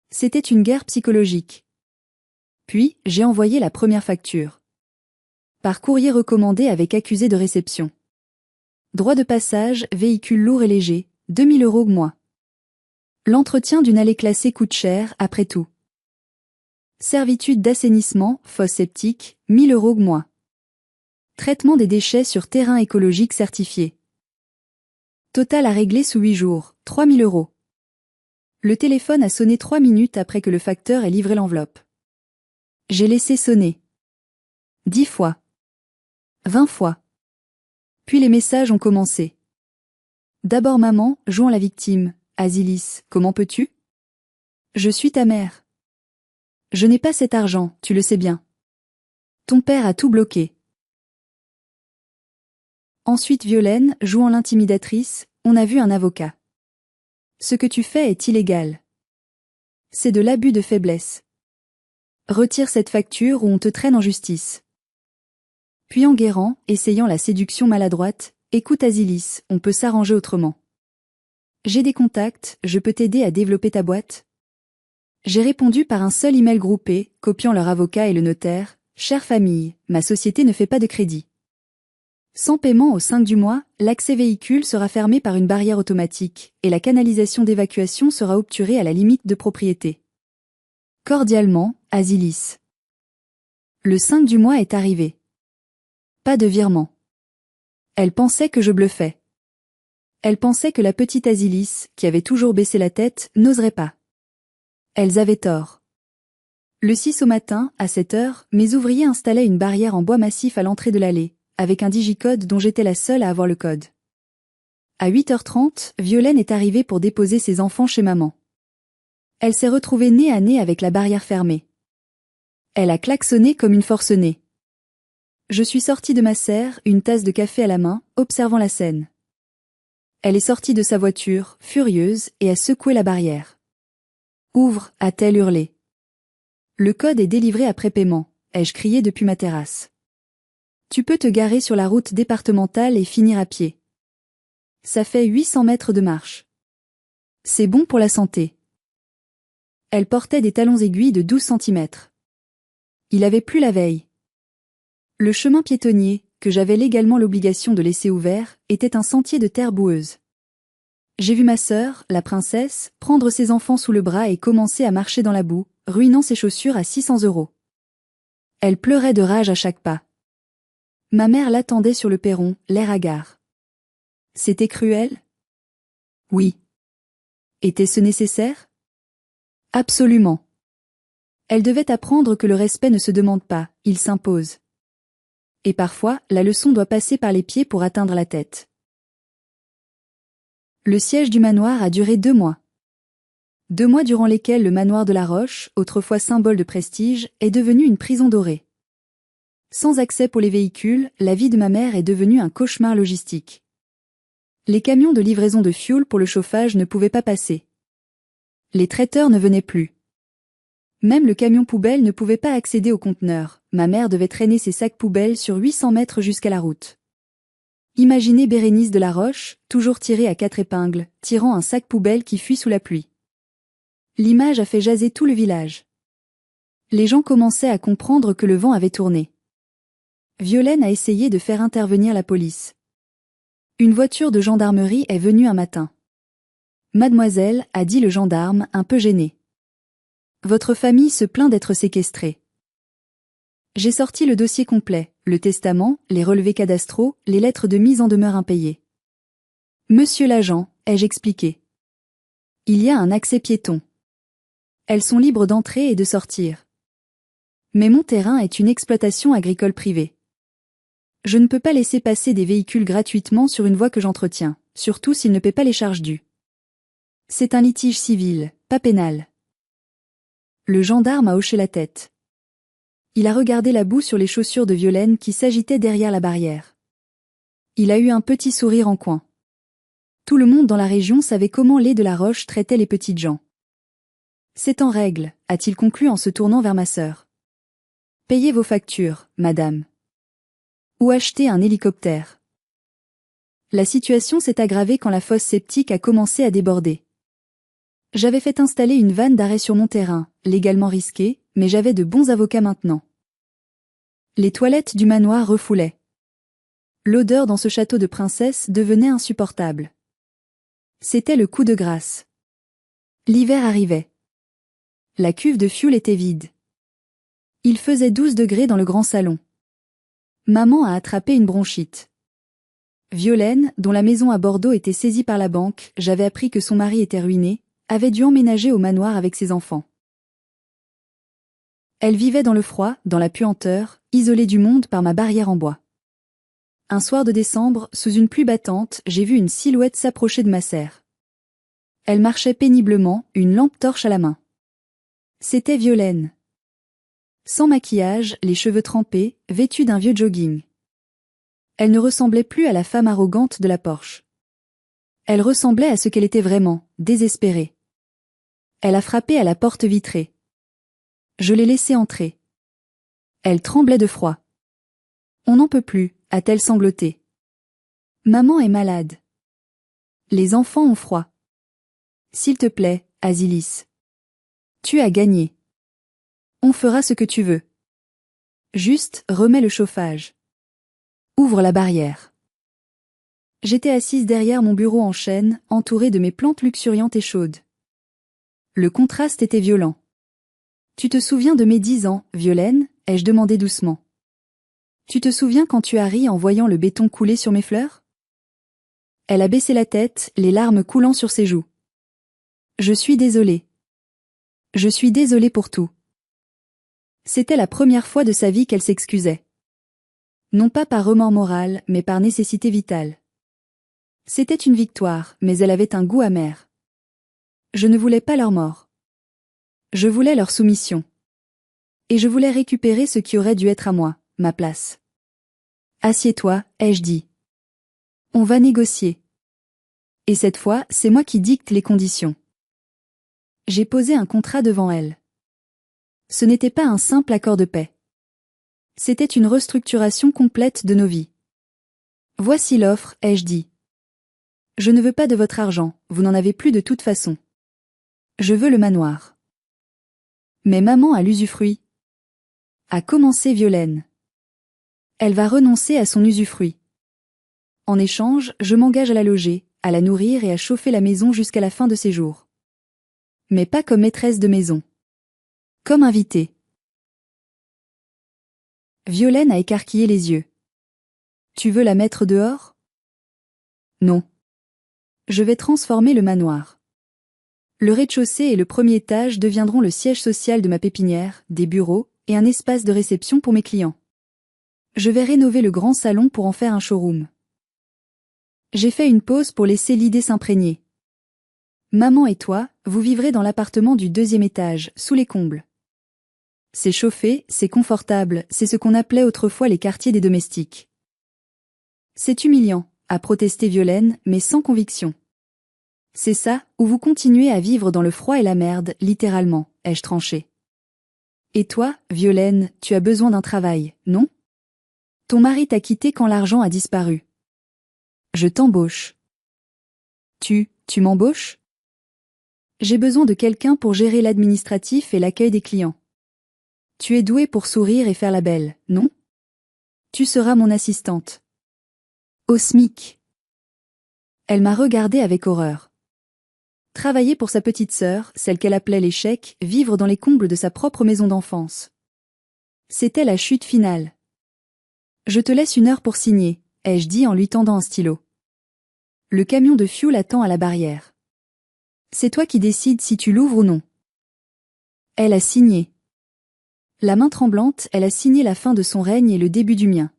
C'était une guerre psychologique. Puis, j'ai envoyé la première facture. Par courrier recommandé avec accusé de réception. Droit de passage, véhicule lourd et léger, 2 000 € mois. L'entretien d'une allée classée coûte cher, après tout. Servitude d'assainissement, fosse septique, 1000 € mois. Traitement des déchets sur terrain écologique certifié. Total à régler sous 8 jours, 3000 €. Le téléphone a sonné 3 minutes après que le facteur ait livré l'enveloppe. J'ai laissé sonner. 10 fois. 20 fois. Puis les messages ont commencé. D'abord maman, jouant la victime. Asilis, comment peux-tu? Je suis ta mère. Je n'ai pas cet argent, tu le sais bien. Ton père a tout bloqué. Ensuite Violaine, jouant l'intimidatrice, on a vu un avocat. Ce que tu fais est illégal. C'est de l'abus de faiblesse. Retire cette facture ou on te traîne en justice. Puis Enguerrand, essayant la séduction maladroite, écoute Asilis, on peut s'arranger autrement. J'ai des contacts, je peux t'aider à développer ta boîte. J'ai répondu par un seul email groupé, copiant leur avocat et le notaire, chère famille, ma société ne fait pas de crédit. Sans paiement au 5 du mois, l'accès véhicule sera fermé par une barrière automatique, et la canalisation d'évacuation sera obturée à la limite de propriété. Cordialement, Asilis. Le 5 du mois est arrivé. Pas de virement. Elle pensait que je bluffais. Elle pensait que la petite Asilis, qui avait toujours baissé la tête, n'oserait pas. Elles avaient tort. Le 6 au matin, à 7 heures, mes ouvriers installaient une barrière en bois massif à l'entrée de l'allée, avec un digicode dont j'étais la seule à avoir le code. À 8h30, Violaine est arrivée pour déposer ses enfants chez maman. Elle s'est retrouvée nez à nez avec la barrière fermée. Elle a klaxonné comme une forcenée. Je suis sortie de ma serre, une tasse de café à la main, observant la scène. Elle est sortie de sa voiture, furieuse, et a secoué la barrière. « Ouvre » a-t-elle hurlé. « Le code est délivré après paiement » ai-je crié depuis ma terrasse. « Tu peux te garer sur la route départementale et finir à pied. Ça fait 800 mètres de marche. C'est bon pour la santé. » Elle portait des talons aiguilles de 12 centimètres. Il avait plu la veille. Le chemin piétonnier, que j'avais légalement l'obligation de laisser ouvert, était un sentier de terre boueuse. J'ai vu ma sœur, la princesse, prendre ses enfants sous le bras et commencer à marcher dans la boue, ruinant ses chaussures à 600 €. Elle pleurait de rage à chaque pas. Ma mère l'attendait sur le perron, l'air hagard. C'était cruel? Oui. Était-ce nécessaire? Absolument. Elle devait apprendre que le respect ne se demande pas, il s'impose. Et parfois, la leçon doit passer par les pieds pour atteindre la tête. Le siège du manoir a duré 2 mois. 2 mois durant lesquels le manoir de la Roche, autrefois symbole de prestige, est devenu une prison dorée. Sans accès pour les véhicules, la vie de ma mère est devenue un cauchemar logistique. Les camions de livraison de fioul pour le chauffage ne pouvaient pas passer. Les traiteurs ne venaient plus. Même le camion poubelle ne pouvait pas accéder au conteneur. Ma mère devait traîner ses sacs poubelles sur 800 mètres jusqu'à la route. Imaginez Bérénice de la Roche, toujours tirée à 4 épingles, tirant un sac poubelle qui fuit sous la pluie. L'image a fait jaser tout le village. Les gens commençaient à comprendre que le vent avait tourné. Violaine a essayé de faire intervenir la police. Une voiture de gendarmerie est venue un matin. Mademoiselle, a dit le gendarme, un peu gêné. Votre famille se plaint d'être séquestrée. J'ai sorti le dossier complet, le testament, les relevés cadastraux, les lettres de mise en demeure impayées. Monsieur l'agent, ai-je expliqué. Il y a un accès piéton. Elles sont libres d'entrer et de sortir. Mais mon terrain est une exploitation agricole privée. Je ne peux pas laisser passer des véhicules gratuitement sur une voie que j'entretiens, surtout s'ils ne paient pas les charges dues. C'est un litige civil, pas pénal. Le gendarme a hoché la tête. Il a regardé la boue sur les chaussures de Violaine qui s'agitaient derrière la barrière. Il a eu un petit sourire en coin. Tout le monde dans la région savait comment les de la Roche traitaient les petites gens. C'est en règle, a-t-il conclu en se tournant vers ma sœur. Payez vos factures, madame. Ou achetez un hélicoptère. La situation s'est aggravée quand la fosse septique a commencé à déborder. J'avais fait installer une vanne d'arrêt sur mon terrain, légalement risquée, mais j'avais de bons avocats maintenant. Les toilettes du manoir refoulaient. L'odeur dans ce château de princesse devenait insupportable. C'était le coup de grâce. L'hiver arrivait. La cuve de fioul était vide. Il faisait 12 degrés dans le grand salon. Maman a attrapé une bronchite. Violaine, dont la maison à Bordeaux était saisie par la banque, j'avais appris que son mari était ruiné, avait dû emménager au manoir avec ses enfants. Elle vivait dans le froid, dans la puanteur, isolée du monde par ma barrière en bois. Un soir de décembre, sous une pluie battante, j'ai vu une silhouette s'approcher de ma serre. Elle marchait péniblement, une lampe torche à la main. C'était Violaine. Sans maquillage, les cheveux trempés, vêtue d'un vieux jogging. Elle ne ressemblait plus à la femme arrogante de la Porsche. Elle ressemblait à ce qu'elle était vraiment, désespérée. Elle a frappé à la porte vitrée. Je l'ai laissée entrer. Elle tremblait de froid. On n'en peut plus, a-t-elle sangloté. Maman est malade. Les enfants ont froid. S'il te plaît, Asilis. Tu as gagné. On fera ce que tu veux. Juste, remets le chauffage. Ouvre la barrière. J'étais assise derrière mon bureau en chêne, entourée de mes plantes luxuriantes et chaudes. Le contraste était violent. Tu te souviens de mes 10 ans, Violaine, ai-je demandé doucement. Tu te souviens quand tu as ri en voyant le béton couler sur mes fleurs? Elle a baissé la tête, les larmes coulant sur ses joues. Je suis désolée. Je suis désolée pour tout. C'était la première fois de sa vie qu'elle s'excusait. Non pas par remords moral, mais par nécessité vitale. C'était une victoire, mais elle avait un goût amer. Je ne voulais pas leur mort. Je voulais leur soumission. Et je voulais récupérer ce qui aurait dû être à moi, ma place. Assieds-toi, ai-je dit. On va négocier. Et cette fois, c'est moi qui dicte les conditions. J'ai posé un contrat devant elle. Ce n'était pas un simple accord de paix. C'était une restructuration complète de nos vies. Voici l'offre, ai-je dit. Je ne veux pas de votre argent, vous n'en avez plus de toute façon. Je veux le manoir. Mais maman a l'usufruit. A commencé Violaine. Elle va renoncer à son usufruit. En échange, je m'engage à la loger, à la nourrir et à chauffer la maison jusqu'à la fin de ses jours. Mais pas comme maîtresse de maison. Comme invitée. Violaine a écarquillé les yeux. Tu veux la mettre dehors? Non. Je vais transformer le manoir. Le rez-de-chaussée et le premier étage deviendront le siège social de ma pépinière, des bureaux et un espace de réception pour mes clients. Je vais rénover le grand salon pour en faire un showroom. J'ai fait une pause pour laisser l'idée s'imprégner. Maman et toi, vous vivrez dans l'appartement du 2e étage, sous les combles. C'est chauffé, c'est confortable, c'est ce qu'on appelait autrefois les quartiers des domestiques. C'est humiliant, a protesté Violaine, mais sans conviction. C'est ça, ou vous continuez à vivre dans le froid et la merde, littéralement, ai-je tranché. Et toi, Violaine, tu as besoin d'un travail, non? Ton mari t'a quitté quand l'argent a disparu. Je t'embauche. Tu m'embauches? J'ai besoin de quelqu'un pour gérer l'administratif et l'accueil des clients. Tu es douée pour sourire et faire la belle, non? Tu seras mon assistante. Au SMIC. Elle m'a regardée avec horreur. Travailler pour sa petite sœur, celle qu'elle appelait l'échec, vivre dans les combles de sa propre maison d'enfance. C'était la chute finale. Je te laisse 1 heure pour signer, ai-je dit en lui tendant un stylo. Le camion de fioul attend à la barrière. C'est toi qui décides si tu l'ouvres ou non. Elle a signé. La main tremblante, elle a signé la fin de son règne et le début du mien.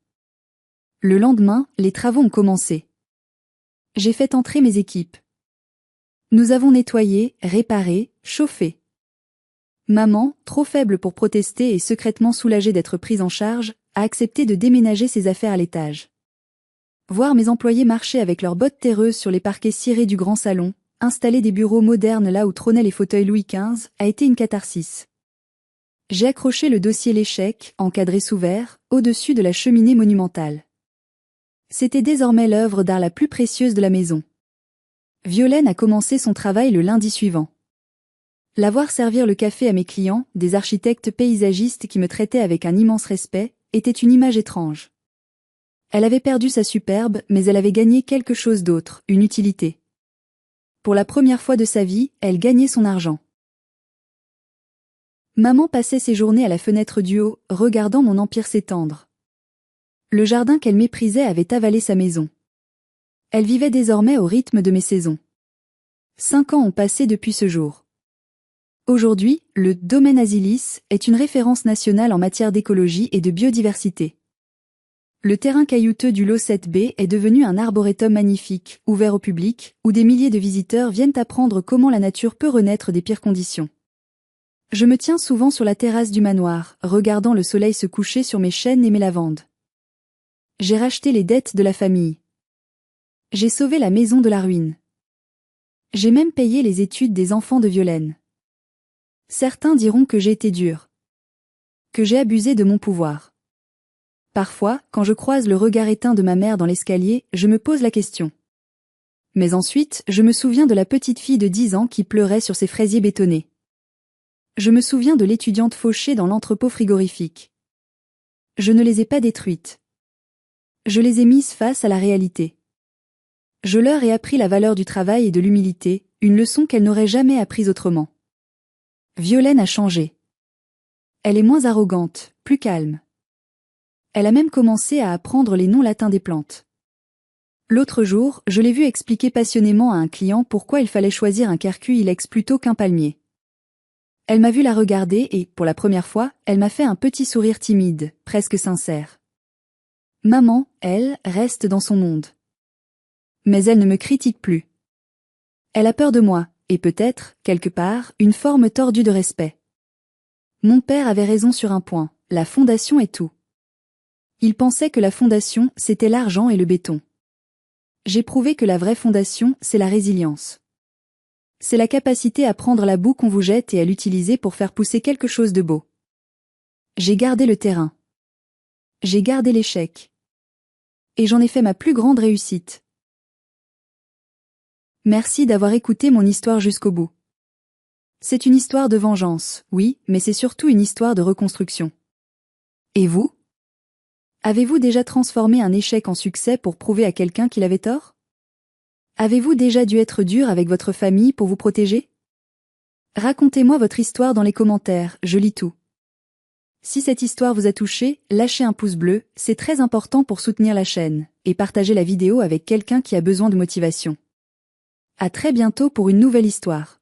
Le lendemain, les travaux ont commencé. J'ai fait entrer mes équipes. Nous avons nettoyé, réparé, chauffé. Maman, trop faible pour protester et secrètement soulagée d'être prise en charge, a accepté de déménager ses affaires à l'étage. Voir mes employés marcher avec leurs bottes terreuses sur les parquets cirés du grand salon, installer des bureaux modernes là où trônaient les fauteuils Louis XV, a été une catharsis. J'ai accroché le dossier l'échec, encadré sous verre, au-dessus de la cheminée monumentale. C'était désormais l'œuvre d'art la plus précieuse de la maison. Violaine a commencé son travail le lundi suivant. La voir servir le café à mes clients, des architectes paysagistes qui me traitaient avec un immense respect, était une image étrange. Elle avait perdu sa superbe, mais elle avait gagné quelque chose d'autre, une utilité. Pour la première fois de sa vie, elle gagnait son argent. Maman passait ses journées à la fenêtre du haut, regardant mon empire s'étendre. Le jardin qu'elle méprisait avait avalé sa maison. Elle vivait désormais au rythme de mes saisons. 5 ans ont passé depuis ce jour. Aujourd'hui, le domaine Asilis est une référence nationale en matière d'écologie et de biodiversité. Le terrain caillouteux du lot 7B est devenu un arboretum magnifique, ouvert au public, où des milliers de visiteurs viennent apprendre comment la nature peut renaître des pires conditions. Je me tiens souvent sur la terrasse du manoir, regardant le soleil se coucher sur mes chênes et mes lavandes. J'ai racheté les dettes de la famille. J'ai sauvé la maison de la ruine. J'ai même payé les études des enfants de Violaine. Certains diront que j'ai été dur. Que j'ai abusé de mon pouvoir. Parfois, quand je croise le regard éteint de ma mère dans l'escalier, je me pose la question. Mais ensuite, je me souviens de la petite fille de 10 ans qui pleurait sur ses fraisiers bétonnés. Je me souviens de l'étudiante fauchée dans l'entrepôt frigorifique. Je ne les ai pas détruites. Je les ai mises face à la réalité. Je leur ai appris la valeur du travail et de l'humilité, une leçon qu'elles n'auraient jamais apprise autrement. Violaine a changé. Elle est moins arrogante, plus calme. Elle a même commencé à apprendre les noms latins des plantes. L'autre jour, je l'ai vue expliquer passionnément à un client pourquoi il fallait choisir un quercus ilex plutôt qu'un palmier. Elle m'a vu la regarder et, pour la première fois, elle m'a fait un petit sourire timide, presque sincère. Maman, elle, reste dans son monde. Mais elle ne me critique plus. Elle a peur de moi, et peut-être, quelque part, une forme tordue de respect. Mon père avait raison sur un point, la fondation est tout. Il pensait que la fondation, c'était l'argent et le béton. J'ai prouvé que la vraie fondation, c'est la résilience. C'est la capacité à prendre la boue qu'on vous jette et à l'utiliser pour faire pousser quelque chose de beau. J'ai gardé le terrain. J'ai gardé l'échec. Et j'en ai fait ma plus grande réussite. Merci d'avoir écouté mon histoire jusqu'au bout. C'est une histoire de vengeance, oui, mais c'est surtout une histoire de reconstruction. Et vous ? Avez-vous déjà transformé un échec en succès pour prouver à quelqu'un qu'il avait tort ? Avez-vous déjà dû être dur avec votre famille pour vous protéger ? Racontez-moi votre histoire dans les commentaires, je lis tout. Si cette histoire vous a touché, lâchez un pouce bleu, c'est très important pour soutenir la chaîne, et partagez la vidéo avec quelqu'un qui a besoin de motivation. À très bientôt pour une nouvelle histoire.